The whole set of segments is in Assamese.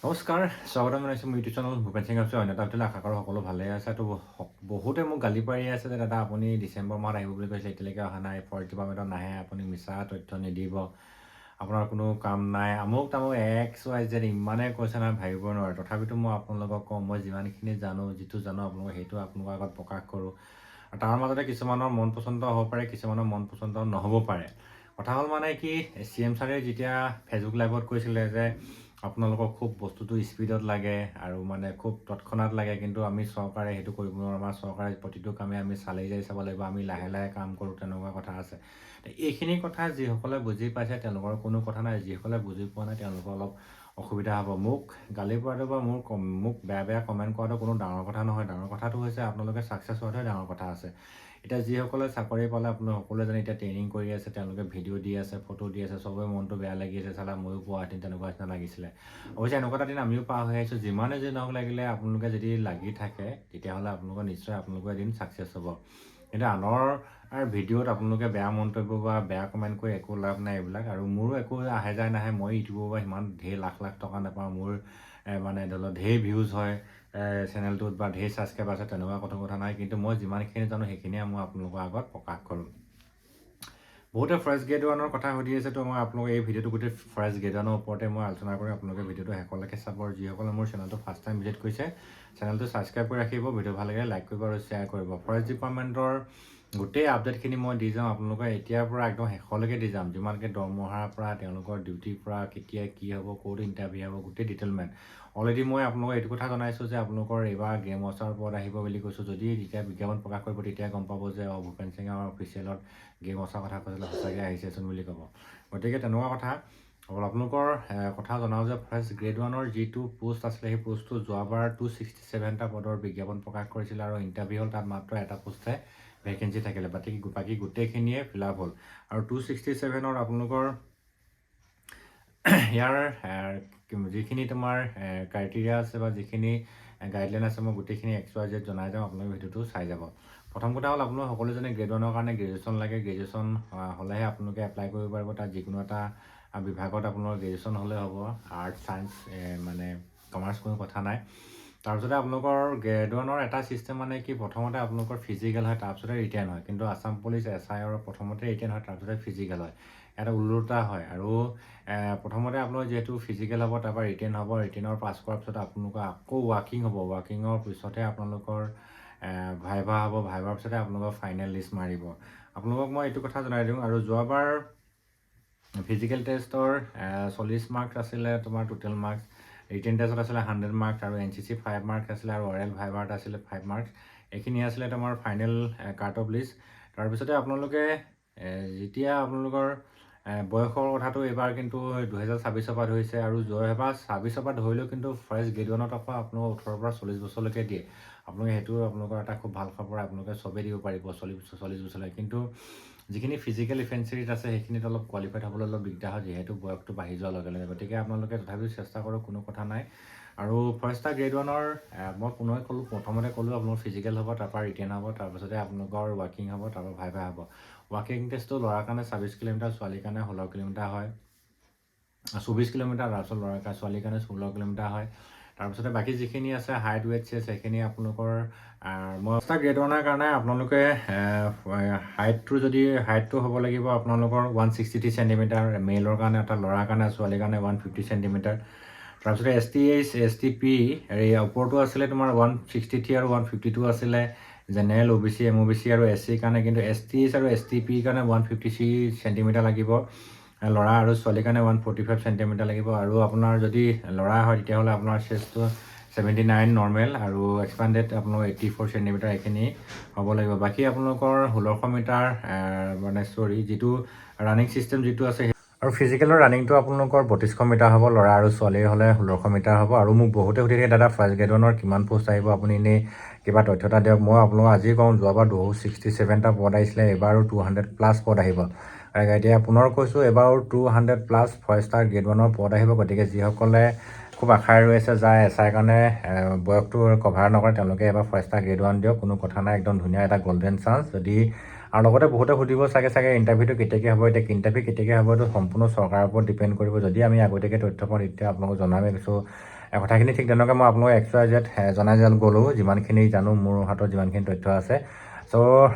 নমস্কাৰ, স্বাগতম জনাইছোঁ মোৰ ইউটিউব চেনেল ভূপেন সিং আছে। অন্য এটা আশা কৰোঁ সকলো ভালে আছে। তো বহুতে মোক গালি পাৰি আছে যে দাদা আপুনি ডিচেম্বৰ মাহত আহিব বুলি কৈছে, এতিয়ালৈকে অহা নাই, ফৰেষ্ট ডিপাৰ্টমেণ্টত নাহে, আপুনি মিছা তথ্য নিদিব, আপোনাৰ কোনো কাম নাই, আমুক তামুক XYZ ইমানে কৈছে নহয় ভাবিব নোৱাৰে। তথাপিতো মই আপোনালোকক কওঁ, মই যিমানখিনি জানো, যিটো জানো আপোনালোকক সেইটো আপোনালোকৰ আগত প্ৰকাশ কৰোঁ। আৰু তাৰ মাজতে কিছুমানৰ মন পচন্দ হ'ব পাৰে, কিছুমানৰ মন পচন্দ নহ'ব পাৰে। কথা হ'ল মানে কি, CM ছাৰে যেতিয়া ফেচবুক লাইভত কৈছিলে যে আপোনালোকক খুব বস্তুটো স্পীডত লাগে আৰু মানে খুব তৎক্ষণাত লাগে, কিন্তু আমি চৰকাৰে সেইটো কৰিব নোৱাৰোঁ। আমাৰ চৰকাৰে প্ৰতিটো কামে আমি চালি জাৰি চাব লাগিব, আমি লাহে লাহে কাম কৰোঁ, তেনেকুৱা কথা আছে। এইখিনি কথা যিসকলে বুজি পাইছে তেওঁলোকৰ কোনো কথা নাই, যিসকলে বুজি পোৱা নাই তেওঁলোকৰ অলপ অসুবিধা হ'ব। মোক গালি পৰাটো বা মোক বেয়া কমেণ্ট কৰাটো কোনো ডাঙৰ কথা নহয়। ডাঙৰ কথাটো হৈছে আপোনালোকে ছাকচেছ হোৱাটোহে ডাঙৰ কথা আছে। এতিয়া যিসকলে চাকৰি পালে আপোনালোক সকলোৱে জানে, এতিয়া ট্ৰেইনিং কৰি আছে, তেওঁলোকে ভিডিঅ' দি আছে, ফটো দি আছে, চবৰে মনটো বেয়া লাগি আছে, চালা ময়ো পোৱাহেঁতেন তেনেকুৱা নিচিনা লাগিছিলে। অৱশ্যে এনেকুৱা এটা দিন আমিও পাৰ হৈ আহিছোঁ। যিমানে যি নহওক লাগিলে আপোনালোকে যদি লাগি থাকে তেতিয়াহ'লে আপোনালোকৰ নিশ্চয় আপোনালোকৰ এদিন ছাকচেছ হ'ব। কিন্তু আনৰ ভিডিঅ'ত আপোনালোকে বেয়া মন্তব্য বা বেয়া কমেণ্ট কৰি একো লাভ নাই এইবিলাক। আৰু মোৰো একো আহে যায় নাহে, মই ইউটিউবৰ পৰা সিমান ঢেৰ লাখ লাখ টকা নাপাওঁ। মোৰ মানে ধৰি লওক ঢেৰ ভিউজ হয় চেনেলটোত বা ঢেৰ ছাবস্ক্ৰাইব আছে, তেনেকুৱা কথা নাই। কিন্তু মই যিমানখিনি জানো সেইখিনিয়ে মই আপোনালোকৰ আগত প্ৰকাশ কৰোঁ। বহুতে ফৰেষ্ট গ্ৰেড 1ৰ কথা সুধি আছে, তো মই আপোনালোকে এই ভিডিঅ'টো গোটেই ফৰেষ্ট গ্ৰেড 1ৰ ওপৰতে মই আলোচনা কৰি আপোনালোকে ভিডিঅ'টো শেষলৈকে চাব। আৰু যিসকলে মোৰ চেনেলটো ফাৰ্ষ্ট টাইম ভিজিট কৰিছে, চেনেলটো ছাবস্ক্ৰাইব কৰি ৰাখিব, ভিডিঅ' ভাল লাগে লাইক কৰিব আৰু শ্বেয়াৰ কৰিব। ফৰেষ্ট ডিপাৰ্টমেণ্টৰ গোটেই আপডেটখিনি মই দি যাম আপোনালোকে এতিয়াৰ পৰা একদম শেষলৈকে দি যাম। যিমানকৈ দৰমহাৰ পৰা তেওঁলোকৰ ডিউটিৰ পৰা কেতিয়া কি হ'ব, ক'ত ইণ্টাৰভিউ হ'ব, গোটেই ডিটেইলমেণ্ট অলৰেডি মই আপোনালোকক এইটো কথা জনাইছোঁ যে আপোনালোকৰ এইবাৰ গেম ৱাচাৰ ওপৰত আহিব বুলি কৈছোঁ। যদি যেতিয়া বিজ্ঞাপন প্ৰকাশ কৰিব তেতিয়া গম পাব যে ভূপেন সিং আমাৰ অফিচিয়েলত গেম ৱাচাৰ কথা কৈছিলে, সঁচাকৈ আহিছেচোন বুলি ক'ব। গতিকে তেনেকুৱা কথা। আপোনালোকৰ কথা জনাওঁ যে ফাৰ্ষ্ট গ্ৰেড 1ৰ যিটো পোষ্ট আছিলে, সেই পোষ্টটো যোৱাবাৰ 267টা পদৰ বিজ্ঞাপন প্ৰকাশ কৰিছিলে আৰু ইণ্টাৰভিউ হ'ল তাত মাত্ৰ এটা পোষ্টহে ভেকেঞ্চি থাকিলে, বাকী গোটেইখিনিয়ে ফিল আপ হ'ল। আৰু 267ৰ আপোনালোকৰ ইয়াৰ যিখিনি তোমাৰ ক্ৰাইটেৰিয়া আছে বা যিখিনি গাইডলাইন আছে, মই গোটেইখিনি XYZ জনাই যাওঁ, আপোনালোকে ভিডিঅ'টো চাই যাব। প্ৰথম কথা হ'ল আপোনালোক সকলোজনে গ্ৰেড 1ৰ কাৰণে গ্ৰেজুৱেশ্যন লাগে। গ্ৰেজুৱেশ্যন হ'লেহে আপোনালোকে এপ্লাই কৰিব পাৰিব। তাত যিকোনো এটা বিভাগত আপোনালোকৰ গ্ৰেজুৱেশ্যন হ'লে হ'ব, আৰ্টছ ছায়েন্স মানে কমাৰ্চ কোনো কথা নাই। তাৰপিছতে আপোনালোকৰ গ্ৰেড 1ৰ এটা ছিষ্টেম মানে কি, প্ৰথমতে আপোনালোকৰ ফিজিকেল হয়, তাৰপিছতে ৰিটেন হয়। কিন্তু আছাম পুলিচ SIৰ প্ৰথমতে ৰিটেন হয়, তাৰপিছতে ফিজিকেল হয়। এটা ওলোটা হয়। আৰু প্ৰথমতে আপোনালোকৰ যিহেতু ফিজিকেল হ'ব, তাৰপৰা ৰিটেন হ'ব, ৰিটেনৰ পাছ কৰাৰ পিছত আপোনালোকৰ আকৌ ৱাকিং হ'ব, ৱাকিঙৰ পিছতহে আপোনালোকৰ ভাইভা হ'ব, ভাইভাৰ পিছতে আপোনালোকৰ ফাইনেল লিষ্ট মাৰিব। আপোনালোকক মই এইটো কথা জনাই দিওঁ। আৰু যোৱাবাৰ ফিজিকেল টেষ্টৰ 40 মাৰ্কছ আছিলে তোমাৰ টোটেল মাৰ্কছ, ৰিটেন টেষ্টত আছিলে 100 মাৰ্কছ, আৰু NCC 5 মাৰ্কছ আছিলে, আৰু অৰেল ভাইভাৰত আছিলে 5 মাৰ্কছ। এইখিনি আছিলে তোমাৰ ফাইনেল কাট অফ লিষ্ট। তাৰপিছতে আপোনালোকে যেতিয়া আপোনালোকৰ বয়সৰ কথাটো এইবাৰ কিন্তু 2026ৰ পৰা ধৰিছে, আৰু যোৱাবাৰ 26ৰ পৰা ধৰিলেও কিন্তু ফাৰ্ষ্ট গ্ৰেড 1ত আকৌ আপোনালোকৰ 18ৰ পৰা 40 বছৰলৈকে দিয়ে। আপোনালোকে সেইটো আপোনালোকৰ এটা খুব ভাল খবৰ, আপোনালোকে চবেই দিব পাৰিব 40 বছৰলৈকে। কিন্তু যিখিনি ফিজিকেল ইফেঞ্চিৰিত আছে সেইখিনিত অলপ কোৱালিফাইড হ'বলৈ অলপ দিগদাৰ হয়, যিহেতু বয়সটো বাঢ়ি যোৱাৰ লগে লগে। গতিকে আপোনালোকে তথাপিও চেষ্টা কৰক, কোনো কথা নাই। আৰু ফাৰ্ষ্ট গ্ৰেড 1ৰ মই প্ৰথমতে ক'লোঁ আপোনালোকৰ ফিজিকেল হ'ব, তাৰপৰা ৰিটেন হ'ব, তাৰপিছতে আপোনালোকৰ ৱাকিং হ'ব, তাৰপৰা ভাইভা হ'ব। ৱাকিং টেষ্টটো ল'ৰাৰ কাৰণে 26 কিলোমিটাৰ, ছোৱালীৰ কাৰণে 16 কিলোমিটাৰ হয়, 24 কিলোমিটাৰ। তাৰপিছত ছোৱালীৰ কাৰণে 16 কিলোমিটাৰ হয়। তাৰপিছতে বাকী যিখিনি আছে হাইট ৱেইট চেষ্ট, সেইখিনি আপোনালোকৰ মই ফাৰ্ষ্ট গ্ৰেড 1ৰ কাৰণে আপোনালোকে হাইটটো হ'ব লাগিব আপোনালোকৰ 163 চেণ্টিমিটাৰ, মেলৰ কাৰণে এটা, ল'ৰাৰ কাৰণে, ছোৱালীৰ কাৰণে 150 চেণ্টিমিটাৰ। তাৰপিছতে STH STP ওপৰতো আছিলে তোমাৰ 163 আৰু 152 আছিলে, জেনেৰেল OBC MOBC আৰু SCৰ কাৰণে। কিন্তু STH আৰু STPৰ কাৰণে 153 চেণ্টিমিটাৰ লাগিব, ল'ৰা, আৰু ছোৱালীৰ কাৰণে 145 চেণ্টিমিটাৰ লাগিব। আৰু আপোনাৰ যদি ল'ৰা হয় তেতিয়াহ'লে আপোনাৰ চেষ্টটো 79 নৰ্মেল, আৰু এক্সপাণ্ডেড আপোনালোকৰ 84 চেণ্টিমিটাৰ, এইখিনি হ'ব লাগিব। বাকী আপোনালোকৰ 1600 মিটাৰ যিটো ৰানিং ছিষ্টেম যিটো আছে, আৰু ফিজিকেলৰ ৰানিংটো আপোনালোকৰ 3200 মিটাৰ হ'ব, ল'ৰা আৰু ছোৱালীৰ হ'লে 1600 মিটাৰ হ'ব। আৰু মোক বহুতে সুধি থাকে দাদা ফাৰ্ষ্ট গ্ৰেড 1ৰ কিমান পোষ্ট আহিব, আপুনি এনেই কিবা তথ্য এটা দিয়ক। মই আপোনালোকক আজি কওঁ, যোৱাবাৰ 267টা পদ আহিছিলে, এইবাৰো 200+ পদ আহিব। এতিয়া পুনৰ কৈছোঁ, এবাৰো 200+ ফাৰ্ষ্ট গ্ৰেড 1ৰ পদ আহিব। গতিকে যিসকলে খুব আশাৰে ৰৈ আছে, যাৰ SIৰ কাৰণে বয়সটো কভাৰ নকৰে, তেওঁলোকে এবাৰ ফাৰ্ষ্ট গ্ৰেড 1 দিয়ক, কোনো কথা নাই, একদম ধুনীয়া এটা গল্ডেন চান্স। আৰু লগতে বহুতে সুধিব চাগে ইণ্টাৰভিউটো কেতিয়াকৈ হ'ব। এতিয়া ইণ্টাৰভিউ কেতিয়াকৈ হ'ব এইটো সম্পূৰ্ণ চৰকাৰৰ ওপৰত ডিপেণ্ড কৰিব। যদি আমি আগতীয়াকৈ তথ্য পাওঁ তেতিয়া আপোনালোকক জনামেই। কথাখিনি ঠিক তেনেকৈ মই আপোনালোকক XYZ জনাই গ'লোঁ, যিমানখিনি জানো, মোৰ হাতত যিমানখিনি তথ্য আছে। চ'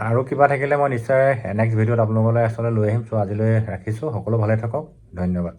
আৰু কিবা থাকিলে মই নিশ্চয় নেক্সট ভিডিঅ'ত আপোনালোকলৈ আচলতে লৈ আহিম। চ' আজিলৈ ৰাখিছোঁ, সকলো ভালে থাকক, ধন্যবাদ।